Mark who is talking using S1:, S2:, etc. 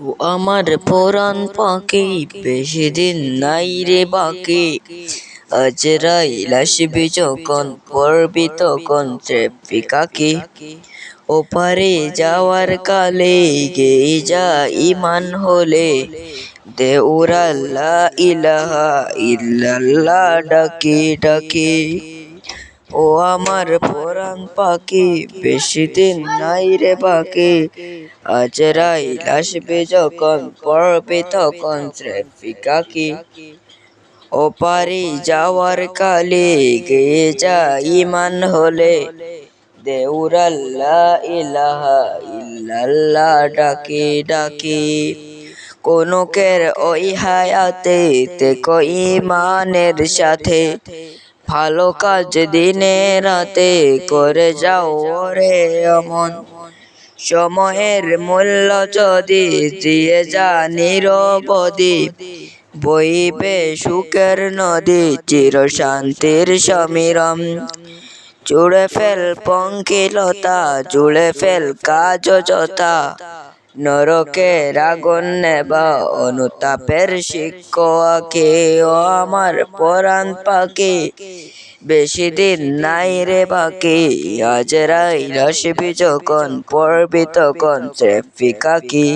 S1: ও আমার পরাণ পাখি, বেশি দিন নাই রে বাকি। আজরাইল আসবে যখন, পড়বি তখন ট্রেফিকাকি। ওপারে যাওয়ার কালে গেয়ে যা ইমান হলে, দেউরা লা ইলাহা ইল্লাল্লাহ ডাকি ডাকি। ও আমার পরাণ পাখি, বেশি দিন নাই রে বাকি। আজরাইল আসবে যখন, পড়বে তখন ট্রেফিকাকি। ওপারে যাওয়ার কালে গেয়ে যা ইমান হলে, দেউরা লা ইলাহা ইল্লাল্লাহ ডাকি ডাকি। কোনকের ওই হায়াতে থেকো ইমানের সাথে, ভালো কাজ দিনে রাতে করে যাও রে অমন। সময়ের মূল্য যদি দিয়ে যা নিরবধি, বইবে সুখের নদী চির শান্তির সমীরম। জুড়ে ফেল পঙ্কিলতা, জুড়ে ফেল কাজ যথা, নরকের আগুন নেবা অনুতাপের শিক্ষকে। ও আমার পরাণ পাখি, বেশি দিন নাই রে বাকি। আজরাইল আসবে যখন, পড়বি তখন ট্রেফিকাকি।